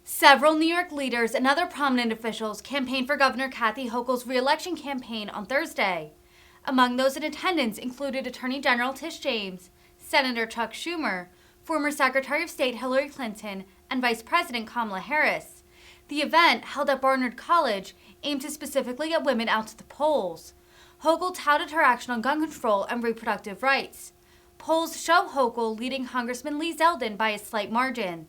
Several New York leaders and other prominent officials campaigned for Governor Kathy Hochul's re-election campaign on Thursday. Among those in attendance included Attorney General Tish James, Senator Chuck Schumer, former Secretary of State Hillary Clinton, and Vice President Kamala Harris. The event, held at Barnard College, aimed to specifically get women out to the polls. Hochul touted her action on gun control and reproductive rights. Polls show Hochul leading Congressman Lee Zeldin by a slight margin.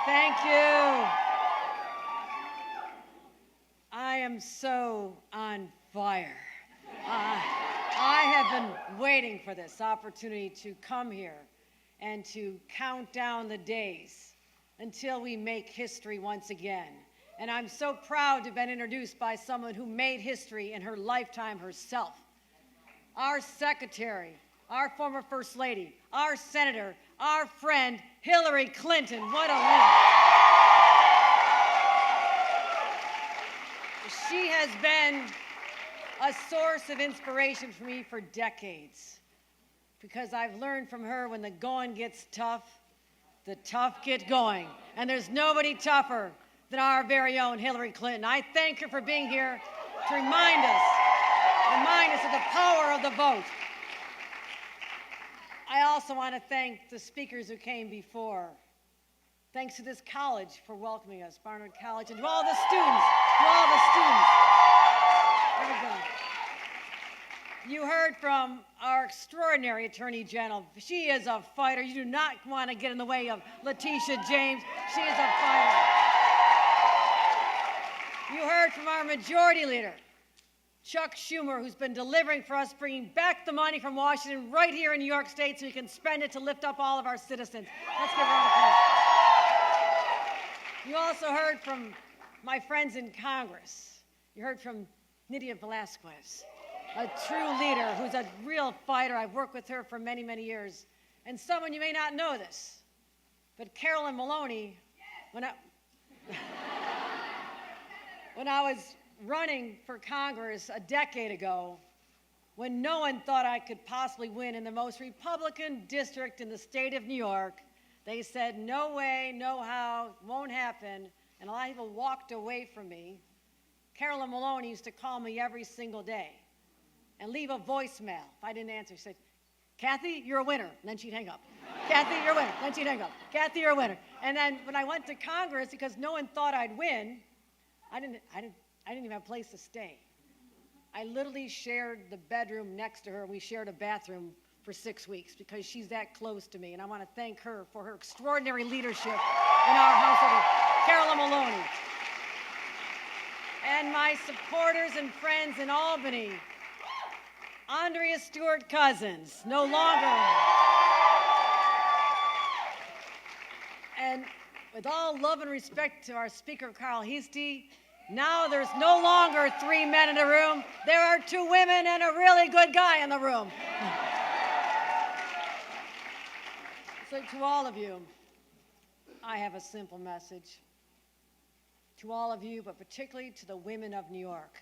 Thank you. I am so on fire. I have been waiting for this opportunity to come here and to count down the days until we make history once again. And I'm so proud to have been introduced by someone who made history in her lifetime herself. Our secretary, our former First Lady, our senator, our friend, Hillary Clinton. What a woman. She has been a source of inspiration for me for decades, because I've learned from her when the going gets tough, the tough get going. And there's nobody tougher than our very own Hillary Clinton. I thank her for being here to remind us of the power of the vote. I also want to thank the speakers who came before. Thanks to this college for welcoming us, Barnard College, and to all the students, There we go. You heard from our extraordinary Attorney General. She is a fighter. You do not want to get in the way of Letitia James. She is a fighter. You heard from our Majority Leader, Chuck Schumer, who's been delivering for us, bringing back the money from Washington right here in New York State so we can spend it to lift up all of our citizens. Let's give a round of applause. You also heard from my friends in Congress. You heard from Nydia Velázquez, a true leader who's a real fighter. I've worked with her for many, many years. And someone, you may not know this, but Carolyn Maloney, when I was running for Congress a decade ago, when no one thought I could possibly win in the most Republican district in the state of New York, they said, no way, no how, won't happen, and a lot of people walked away from me. Carolyn Maloney used to call me every single day and leave a voicemail. If I didn't answer, she said, Kathy, you're a winner, and then she'd hang up. Kathy, you're a winner, then she'd hang up. Kathy, you're a winner. And then when I went to Congress, because no one thought I'd win, I didn't even have a place to stay. I literally shared the bedroom next to her. We shared a bathroom for 6 weeks because she's that close to me. And I want to thank her for her extraordinary leadership in our House of Carolyn Maloney. And my supporters and friends in Albany, Andrea Stewart Cousins, no longer. And with all love and respect to our Speaker, Carl Heastie, now there's no longer 3 men in a room. There are 2 women and a really good guy in the room. So to all of you, I have a simple message. To all of you, but particularly to the women of New York.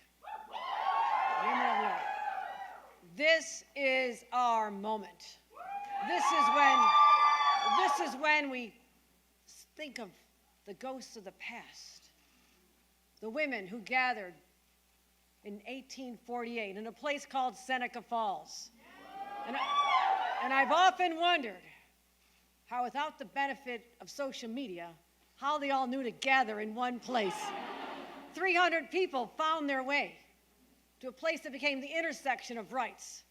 Women of New York. This is our moment. This is when we think of the ghosts of the past. The women who gathered in 1848 in a place called Seneca Falls. And I've often wondered how, without the benefit of social media, how they all knew to gather in one place. 300 people found their way to a place that became the intersection of rights.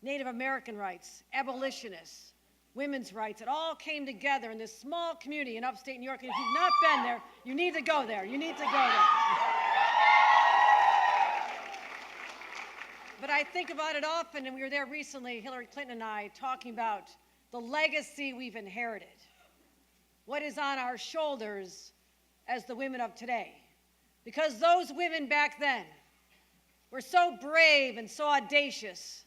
Native American rights, abolitionists, women's rights. It all came together in this small community in upstate New York. And if you've not been there, you need to go there. You need to go there. But I think about it often, and we were there recently, Hillary Clinton and I, talking about the legacy we've inherited. What is on our shoulders as the women of today. Because those women back then were so brave and so audacious.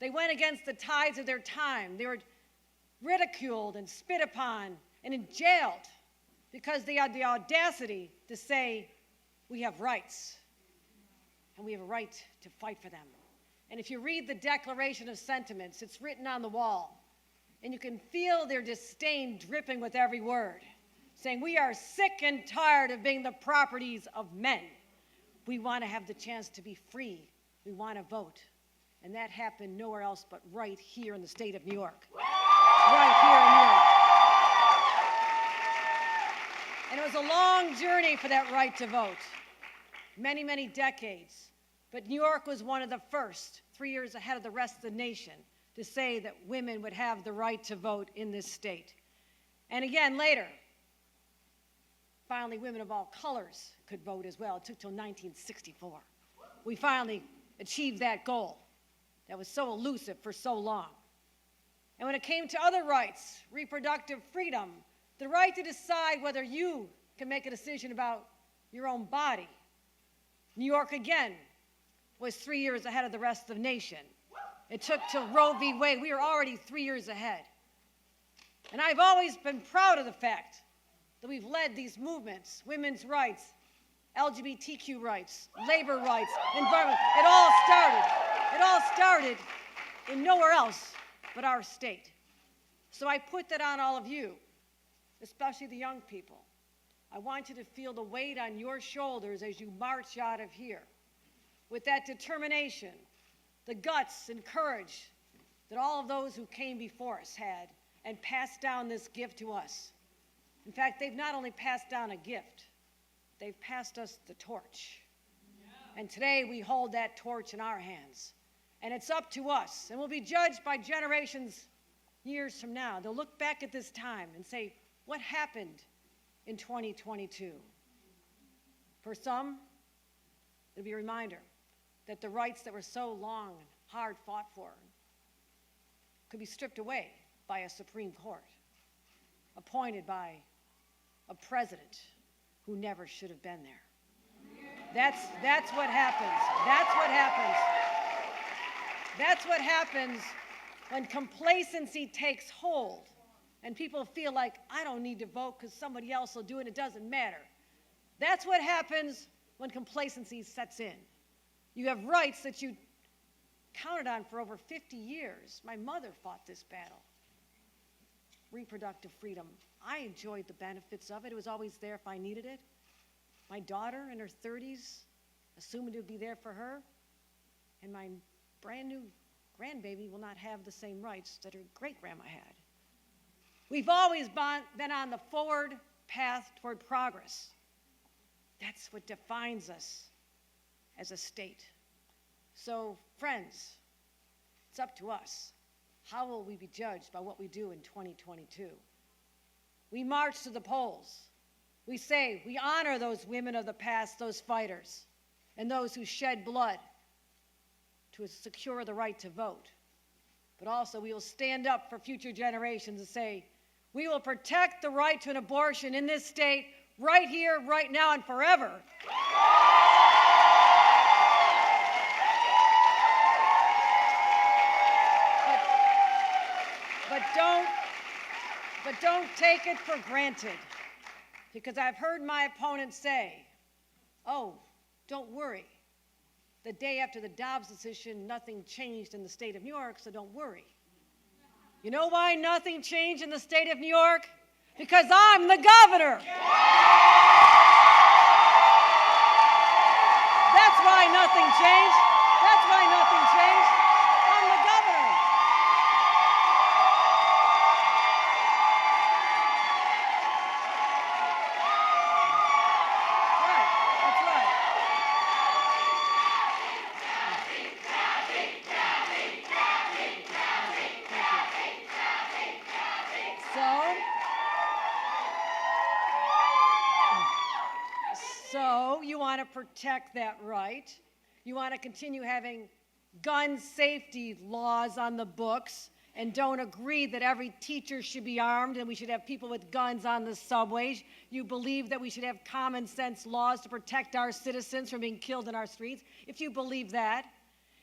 They went against the tides of their time. They were ridiculed and spit upon and jailed because they had the audacity to say, we have rights, and we have a right to fight for them. And if you read the Declaration of Sentiments, it's written on the wall, and you can feel their disdain dripping with every word, saying, we are sick and tired of being the properties of men. We want to have the chance to be free. We want to vote. And that happened nowhere else but right here in the state of New York. Right here in New York. And it was a long journey for that right to vote. Many, many decades. But New York was one of the first, 3 years ahead of the rest of the nation, to say that women would have the right to vote in this state. And again, later, finally, women of all colors could vote as well. It took till 1964. We finally achieved that goal that was so elusive for so long. And when it came to other rights, reproductive freedom, the right to decide whether you can make a decision about your own body, New York again was 3 years ahead of the rest of the nation. It took till Roe v. Wade. We were already 3 years ahead. And I've always been proud of the fact that we've led these movements, women's rights, LGBTQ rights, labor rights, environment. It all started in nowhere else but our state. So I put that on all of you, especially the young people. I want you to feel the weight on your shoulders as you march out of here with that determination, the guts and courage that all of those who came before us had and passed down this gift to us. In fact, they've not only passed down a gift, they've passed us the torch. And today we hold that torch in our hands. And it's up to us, and we'll be judged by generations years from now. They'll look back at this time and say, what happened in 2022? For some, it'll be a reminder that the rights that were so long and hard fought for could be stripped away by a Supreme Court, appointed by a president who never should have been there. That's what happens. That's what happens. That's what happens when complacency takes hold and people feel like, I don't need to vote because somebody else will do it, it doesn't matter. That's what happens when complacency sets in. You have rights that you counted on for over 50 years. My mother fought this battle. Reproductive freedom. I enjoyed the benefits of it. It was always there if I needed it. My daughter in her 30s, assuming it would be there for her, and my brand new grandbaby will not have the same rights that her great-grandma had. We've always been on the forward path toward progress. That's what defines us as a state. So, friends, it's up to us. How will we be judged by what we do in 2022? We march to the polls. We say we honor those women of the past, those fighters, and those who shed blood to secure the right to vote. But also we will stand up for future generations and say, we will protect the right to an abortion in this state right here, right now, and forever. But don't take it for granted, because I've heard my opponents say, oh, don't worry. The day after the Dobbs decision, nothing changed in the state of New York, so don't worry. You know why nothing changed in the state of New York? Because I'm the governor. That's why nothing changed. That's why nothing changed. I'm the governor. That's right. So you want to protect that right. You want to continue having gun safety laws on the books and don't agree that every teacher should be armed and we should have people with guns on the subways. You believe that we should have common sense laws to protect our citizens from being killed in our streets. If you believe that,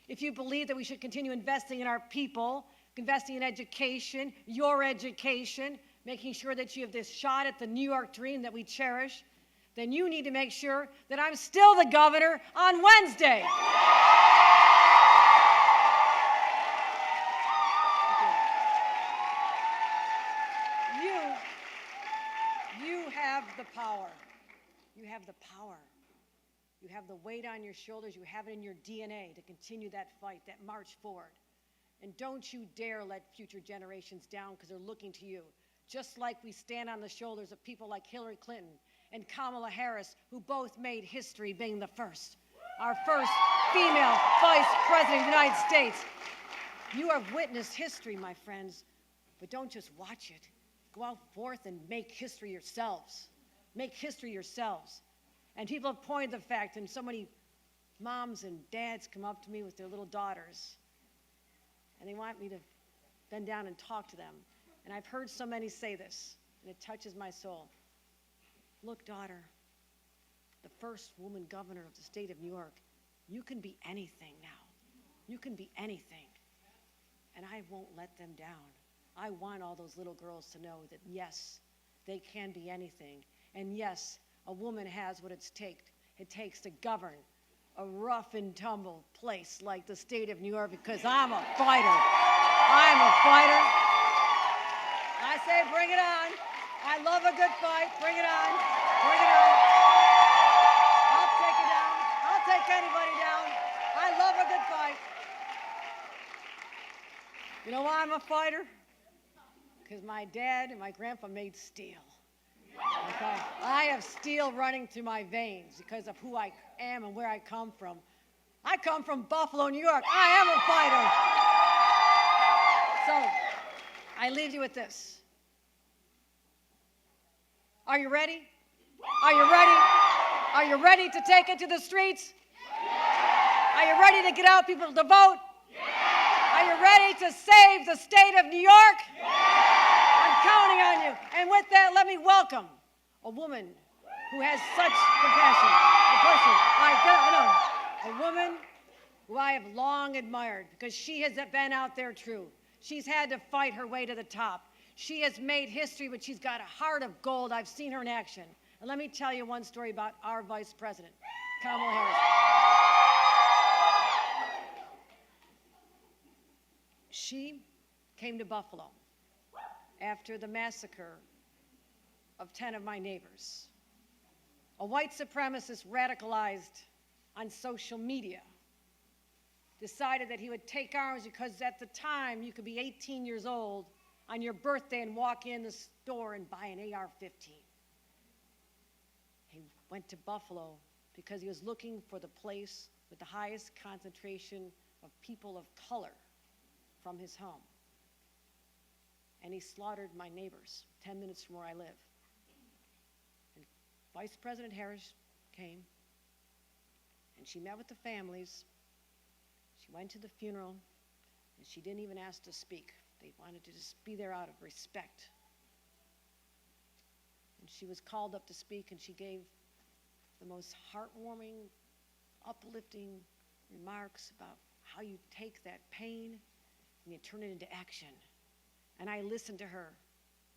if you believe that we should continue investing in our people, investing in education, your education, making sure that you have this shot at the New York dream that we cherish, then you need to make sure that I'm still the governor on Wednesday. power. You have the power. You have the weight on your shoulders. You have it in your DNA to continue that fight, that march forward. And don't you dare let future generations down, because they're looking to you. Just like we stand on the shoulders of people like Hillary Clinton and Kamala Harris, who both made history being the first. Our first female vice president of the United States. You have witnessed history, my friends, but don't just watch it. Go out forth and make history yourselves. Make history yourselves. And people have pointed the fact, and so many moms and dads come up to me with their little daughters, and they want me to bend down and talk to them. And I've heard so many say this, and it touches my soul. Look, daughter, the first woman governor of the state of New York, you can be anything now. You can be anything. And I won't let them down. I want all those little girls to know that, yes, they can be anything. And yes, a woman has what it takes to govern a rough and tumble place like the state of New York, because I'm a fighter. I'm a fighter. I say bring it on. I love a good fight. Bring it on. Bring it on. I'll take it down. I'll take anybody down. I love a good fight. You know why I'm a fighter? Because my dad and my grandpa made steel. Okay? I have steel running through my veins because of who I am and where I come from. I come from Buffalo, New York. I am a fighter. So, I leave you with this. Are you ready? Are you ready? Are you ready to take it to the streets? Are you ready to get out people to vote? Are you ready to save the state of New York? I'm counting on you. And with that, let me welcome a woman who has such compassion. A woman who I have long admired, because she has been out there true. She's had to fight her way to the top. She has made history, but she's got a heart of gold. I've seen her in action. And let me tell you one story about our vice president, Kamala Harris. She came to Buffalo after the massacre of 10 of my neighbors. A white supremacist radicalized on social media decided that he would take arms because at the time you could be 18 years old on your birthday and walk in the store and buy an AR-15. He went to Buffalo because he was looking for the place with the highest concentration of people of color from his home. And he slaughtered my neighbors 10 minutes from where I live. And Vice President Harris came, and she met with the families. She went to the funeral, and she didn't even ask to speak. They wanted to just be there out of respect. And she was called up to speak, and she gave the most heartwarming, uplifting remarks about how you take that pain and you turn it into action. And I listened to her,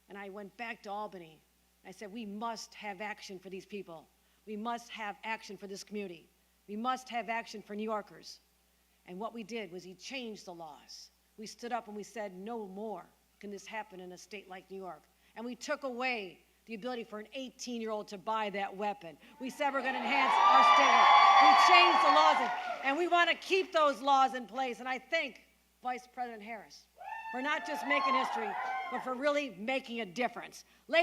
and I went back to Albany. I said, we must have action for these people. We must have action for this community. We must have action for New Yorkers. And what we did was he changed the laws. We stood up and we said, no more can this happen in a state like New York. And we took away the ability for an 18-year-old to buy that weapon. We said we're going to enhance our state. We changed the laws, and we want to keep those laws in place. And I thank Vice President Harris for not just making history, but for really making a difference. Ladies